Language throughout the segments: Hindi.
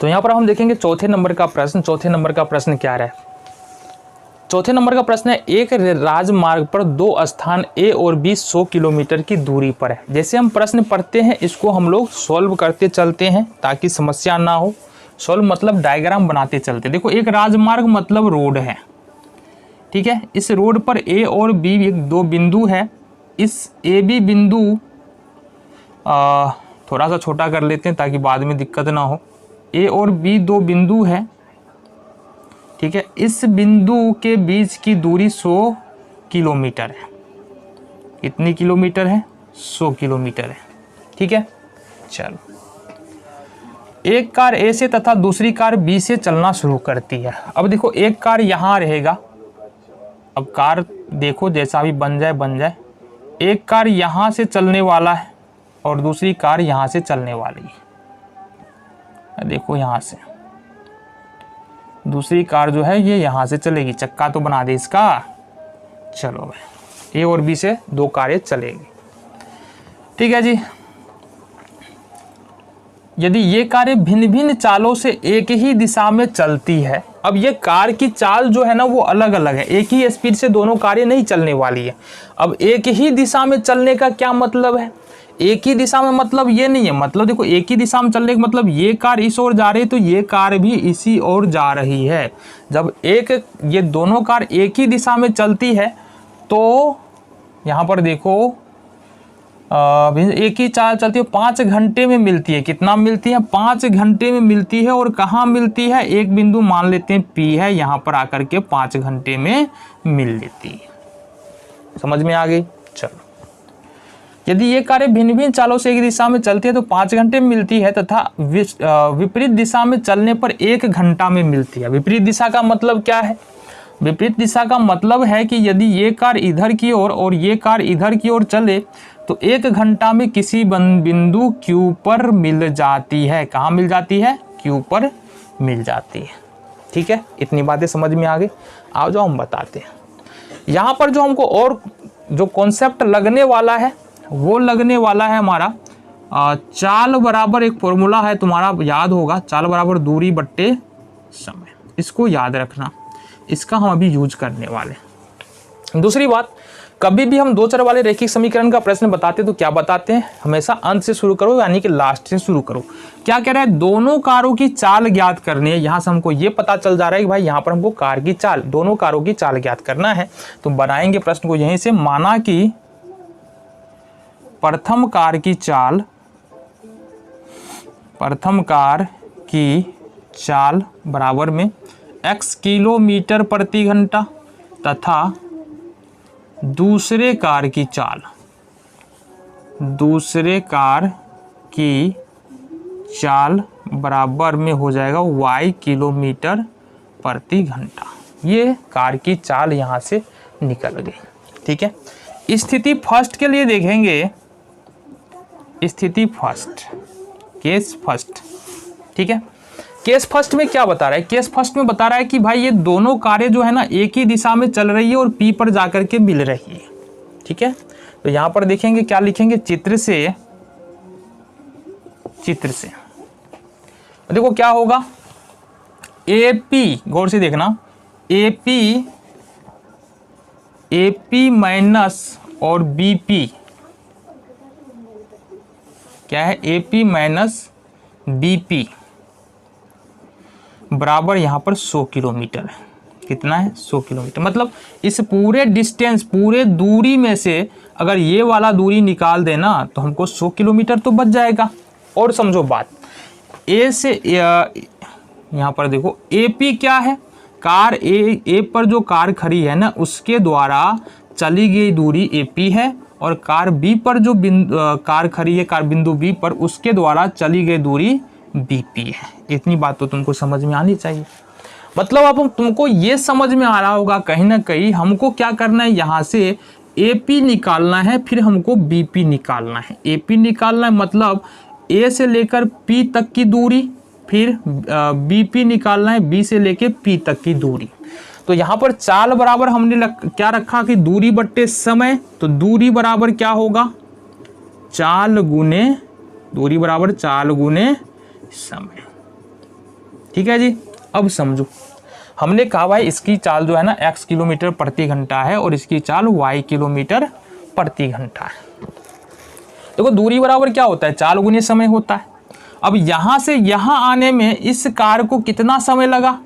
तो यहाँ पर हम देखेंगे चौथे नंबर का प्रश्न। चौथे नंबर का प्रश्न क्या है? चौथे नंबर का प्रश्न है, एक राजमार्ग पर दो स्थान ए और बी 100 किलोमीटर की दूरी पर है। जैसे हम प्रश्न पढ़ते हैं इसको हम लोग सॉल्व करते चलते हैं ताकि समस्या ना हो। सॉल्व मतलब डायग्राम बनाते चलते। देखो, एक राजमार्ग मतलब रोड है, ठीक है। इस रोड पर ए और बी दो बिंदु है। इस ए बी बिंदु थोड़ा सा छोटा कर लेते हैं ताकि बाद में दिक्कत ना हो। ए और बी दो बिंदु है, ठीक है। इस बिंदु के बीच की दूरी 100 किलोमीटर है। कितनी किलोमीटर है? 100 किलोमीटर है, ठीक है। चलो, एक कार ए से तथा दूसरी कार बी से चलना शुरू करती है। अब देखो, एक कार यहाँ रहेगा। अब कार देखो जैसा भी बन जाए। एक कार यहाँ से चलने वाला है और दूसरी कार यहाँ से चलने वाली है। देखो, यहाँ से दूसरी कार जो है ये यहाँ से चलेगी। चक्का तो बना दे इसका। चलो भाई, ए और बी से दो कारें चलेगी, ठीक है जी। यदि ये कारें भिन्न भिन्न चालों से एक ही दिशा में चलती है। अब ये कार की चाल जो है ना वो अलग अलग है, एक ही स्पीड से दोनों कारें नहीं चलने वाली है। अब एक ही दिशा में चलने का क्या मतलब है? एक ही दिशा में मतलब ये नहीं है, मतलब देखो, एक ही दिशा में चलने का मतलब ये कार इस ओर जा रही है तो ये कार भी इसी ओर जा रही है। जब ये दोनों कार एक ही दिशा में चलती है तो यहाँ पर देखो एक ही चाल चलती है, 5 घंटे में मिलती है। कितना मिलती है? 5 घंटे में मिलती है। और कहाँ मिलती है? एक बिंदु मान लेते हैं P है, यहाँ पर आकर के 5 घंटे में मिल लेती है। समझ में आ गई? चलो, यदि ये कारें भिन्न भिन्न चालों से एक दिशा में चलती है तो 5 घंटे में मिलती है तथा विपरीत दिशा में चलने पर 1 घंटा में मिलती है। विपरीत दिशा का मतलब क्या है? विपरीत दिशा का मतलब है कि यदि ये कार इधर की ओर और ये कार इधर की ओर चले तो 1 घंटा में किसी बिंदु Q पर मिल जाती है। कहाँ मिल जाती है? Q पर मिल जाती है, ठीक है। इतनी बातें समझ में आ गई। आओ जाओ हम बताते हैं। यहाँ पर जो हमको और जो कॉन्सेप्ट लगने वाला है वो लगने वाला है हमारा चाल बराबर, एक फॉर्मूला है तुम्हारा याद होगा, चाल बराबर दूरी बट्टे समय। इसको याद रखना, इसका हम अभी यूज करने वाले। दूसरी बात, कभी भी हम दो चर वाले रैखिक समीकरण का प्रश्न बताते तो क्या बताते हैं? हमेशा अंत से शुरू करो, यानी कि लास्ट से शुरू करो। क्या कह रहा है? दोनों कारों की चाल ज्ञात करनी है। यहाँ से हमको ये पता चल जा रहा है कि भाई यहाँ पर हमको कार की चाल, दोनों कारों की चाल ज्ञात करना है। तो बनाएंगे प्रश्न को यहीं से। माना कि प्रथम कार की चाल बराबर में x किलोमीटर प्रति घंटा तथा दूसरे कार की चाल बराबर में हो जाएगा y किलोमीटर प्रति घंटा। ये कार की चाल यहाँ से निकल गई, ठीक है। स्थिति फर्स्ट के लिए देखेंगे, स्थिति फर्स्ट, केस फर्स्ट, ठीक है। केस फर्स्ट में क्या बता रहा है? केस फर्स्ट में बता रहा है कि भाई ये दोनों कारें जो है ना एक ही दिशा में चल रही है और P पर जाकर के मिल रही है, ठीक है। तो यहाँ पर देखेंगे क्या लिखेंगे? चित्र से देखो क्या होगा? AP, गौर से देखना, AP माइनस और BP क्या है? AP माइनस BP बराबर यहाँ पर 100 किलोमीटर है। कितना है? 100 किलोमीटर। मतलब इस पूरे डिस्टेंस, पूरे दूरी में से अगर ये वाला दूरी निकाल देना तो हमको 100 किलोमीटर तो बच जाएगा। और समझो बात, ए से यहाँ पर देखो AP क्या है? कार ए पर जो कार खड़ी है ना उसके द्वारा चली गई दूरी AP है, और कार B पर जो कार खड़ी है, कार बिंदु B पर, उसके द्वारा चली गई दूरी BP है। इतनी बात तो तुमको समझ में आनी चाहिए। मतलब अब तुमको ये समझ में आ रहा होगा कहीं ना कहीं हमको क्या करना है, यहाँ से AP निकालना है, फिर हमको BP निकालना है। AP निकालना है मतलब A से लेकर P तक की दूरी, फिर BP निकालना है B से लेकर P तक की दूरी। तो यहाँ पर चाल बराबर हमने क्या रखा कि दूरी बट्टे समय। तो दूरी बराबर क्या होगा? चाल गुने दूरी बराबर चाल गुने समय। ठीक है जी। अब समझो, हमने कहा भाई इसकी चाल जो है ना x किलोमीटर प्रति घंटा है और इसकी चाल y किलोमीटर प्रति घंटा है। देखो दूरी बराबर क्या होता है, चाल गुने समय होता है। अब यहां से यहां आने में इस कार को कितना समय लगा,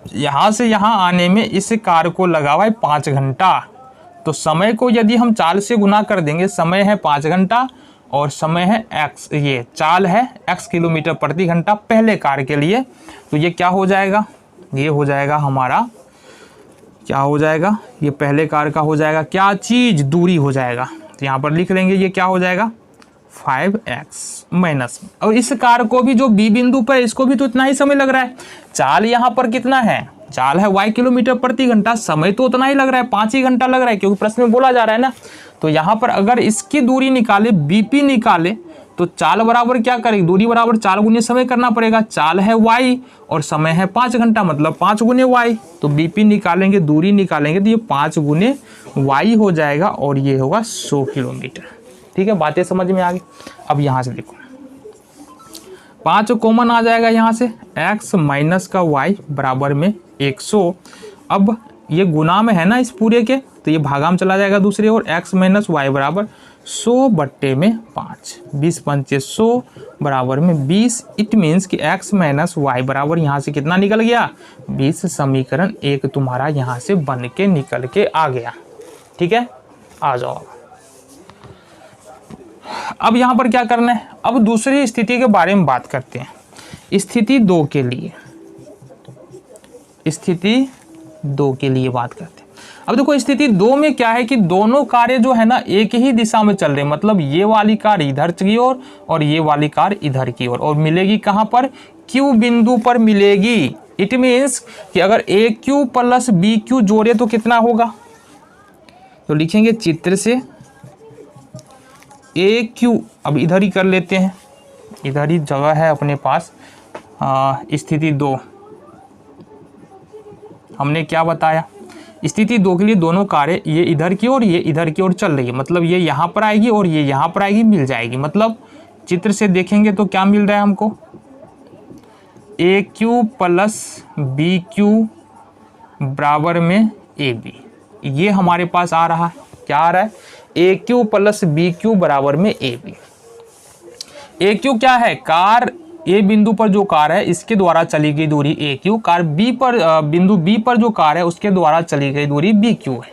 यहां से यहां आने में इस कार को लगा भाई 5 घंटा। तो समय को यदि हम चाल से गुना कर देंगे, समय है 5 घंटा और समय है x, ये चाल है x किलोमीटर प्रति घंटा पहले कार के लिए। तो ये क्या हो जाएगा, ये हो जाएगा हमारा, क्या हो जाएगा, ये पहले कार का हो जाएगा क्या चीज, दूरी हो जाएगा। तो यहाँ पर लिख लेंगे ये क्या हो जाएगा 5x माइनस, और इस कार को भी जो बी बिंदु पर, इसको भी तो इतना ही समय लग रहा है। चाल यहाँ पर कितना है, चाल है y किलोमीटर प्रति घंटा, समय तो उतना ही लग रहा है 5 ही घंटा लग रहा है, क्योंकि प्रश्न में बोला जा रहा है ना। तो यहाँ पर अगर इसकी दूरी निकाले, बीपी निकाले, तो चाल बराबर क्या करेगी, दूरी बराबर चाल गुने समय करना पड़ेगा। चाल है y और समय है 5 घंटा, मतलब 5 गुने y। तो बीपी निकालेंगे, दूरी निकालेंगे, तो ये 5 गुने y हो जाएगा और ये होगा 100 किलोमीटर। ठीक है, बातें समझ में आ गई। अब यहाँ से देखो 5 कॉमन आ जाएगा यहाँ से, x माइनस का y बराबर में 100। अब ये गुना में है ना इस पूरे के, तो ये भागा में चला जाएगा दूसरी ओर, x माइनस वाई बराबर 100 बट्टे में 5, 20 पंचे 100 बराबर में 20। इट मीन्स कि x माइनस वाई बराबर यहाँ से कितना निकल गया 20। समीकरण 1 तुम्हारा यहाँ से बन के निकल के आ गया। ठीक है, आ जाओ। अब यहाँ पर क्या करना है, अब दूसरी स्थिति के बारे में बात करते हैं। स्थिति 2 के लिए, स्थिति 2 के लिए बात करते हैं। अब देखो स्थिति 2 में क्या है कि दोनों कारें जो है ना एक ही दिशा में चल रहे हैं, मतलब ये वाली कार इधर की ओर और ये वाली कार इधर की ओर, और मिलेगी कहाँ पर, Q बिंदु पर मिलेगी। इट मीन्स कि अगर AQ प्लस BQ जोड़े तो कितना होगा, तो लिखेंगे चित्र से AQ, अब इधर ही कर लेते हैं, इधर ही जगह है अपने पास। स्थिति 2 हमने क्या बताया, स्थिति 2 के लिए दोनों कारें ये इधर की ओर ये इधर की ओर चल रही है, मतलब ये यहाँ पर आएगी और ये यहाँ पर आएगी, मिल जाएगी। मतलब चित्र से देखेंगे तो क्या मिल रहा है हमको, AQ प्लस BQ बराबर में AB, ये हमारे पास आ रहा है। क्या आ रहा है, AQ प्लस BQ बराबर में AB। AQ क्या है, कार ए बिंदु पर जो कार है इसके द्वारा चली गई दूरी AQ, कार बी पर बिंदु बी पर जो कार है उसके द्वारा चली गई दूरी BQ है।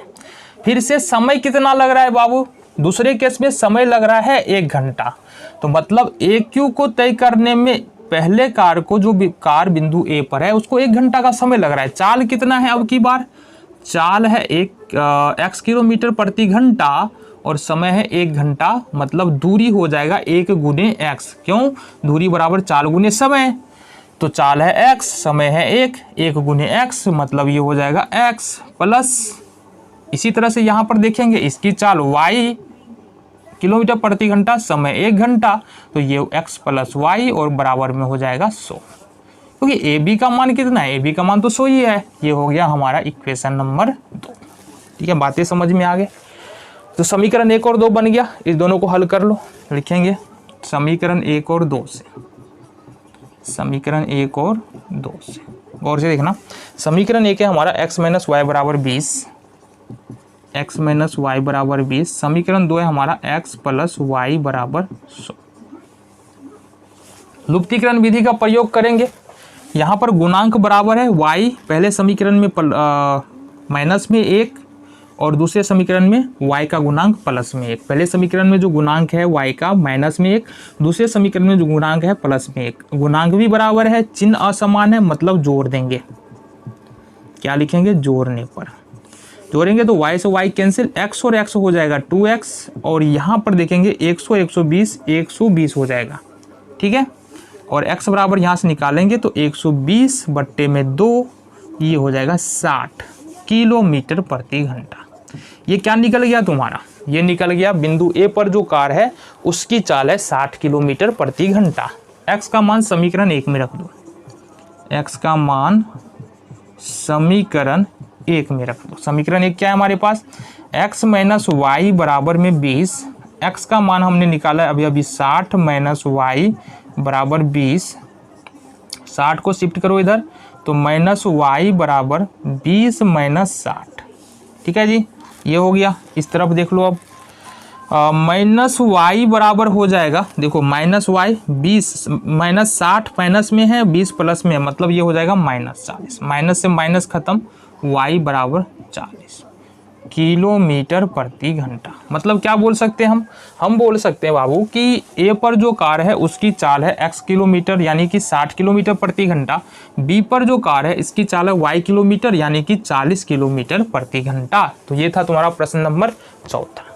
फिर से समय कितना लग रहा है बाबू, दूसरे केस में समय लग रहा है 1 घंटा। तो मतलब AQ को तय करने में पहले कार को, जो कार बिंदु A पर है उसको 1 घंटा का समय लग रहा है। चाल कितना है, अब की बार चाल है x किलोमीटर प्रति घंटा और समय है 1 घंटा, मतलब दूरी हो जाएगा 1 गुने x। क्यों, दूरी बराबर चाल गुने समय, तो चाल है x, समय है 1 गुने x, मतलब ये हो जाएगा x प्लस, इसी तरह से यहाँ पर देखेंगे इसकी चाल y किलोमीटर प्रति घंटा, समय 1 घंटा, तो ये x प्लस y और बराबर में हो जाएगा 100। क्योंकि AB का मान कितना है, AB का मान तो 100 ही है। ये हो गया हमारा इक्वेशन नंबर 2। ठीक है, बातें समझ में आ गए। तो समीकरण 1 और 2 बन गया, इस दोनों को हल कर लो। लिखेंगे समीकरण 1 और 2 से, समीकरण 1 और 2 से गौर से देखना। समीकरण 1 है हमारा x माइनस वाई बराबर 20, x माइनस वाई बराबर 20। समीकरण 2 है हमारा x प्लस वाई बराबर 100। लुप्तीकरण विधि का प्रयोग करेंगे। यहाँ पर गुणांक बराबर है y, पहले समीकरण में माइनस में 1 और दूसरे समीकरण में y का गुणांक प्लस में 1। पहले समीकरण में जो गुणांक है y का माइनस में 1, दूसरे समीकरण में जो गुणांक है प्लस में 1। गुणांक भी बराबर है, चिन्ह असमान है, मतलब जोड़ देंगे। क्या लिखेंगे, जोड़ने पर जोड़ेंगे तो y से y कैंसिल, x और x हो जाएगा 2x, और यहाँ पर देखेंगे 100 120 120 हो जाएगा। ठीक है, और x बराबर यहाँ से निकालेंगे तो 120 बट्टे में 2, ये हो जाएगा 60 किलोमीटर प्रति घंटा। ये क्या निकल गया तुम्हारा, ये निकल गया बिंदु A पर जो कार है उसकी चाल है 60 किलोमीटर प्रति घंटा। x का मान समीकरण 1 में रख दो, x का मान समीकरण 1 में रख दो। समीकरण 1 क्या है हमारे पास, x माइनस वाई बराबर में 20, x का मान हमने निकाला अभी 60 माइनस वाई बराबर 20। 60 को शिफ्ट करो इधर, तो -y बराबर 20 - 60। ठीक है जी, ये हो गया। इस तरफ देख लो अब, -y बराबर हो जाएगा, देखो -y 20 -60 माइनस में है, 20 प्लस में है, मतलब ये हो जाएगा -40। माइनस से माइनस खत्म, y बराबर 40 किलोमीटर प्रति घंटा। मतलब क्या बोल सकते हैं हम बोल सकते हैं बाबू कि ए पर जो कार है उसकी चाल है x किलोमीटर यानी कि 60 किलोमीटर प्रति घंटा, बी पर जो कार है इसकी चाल है y किलोमीटर यानी कि 40 किलोमीटर प्रति घंटा। तो ये था तुम्हारा प्रश्न नंबर 14।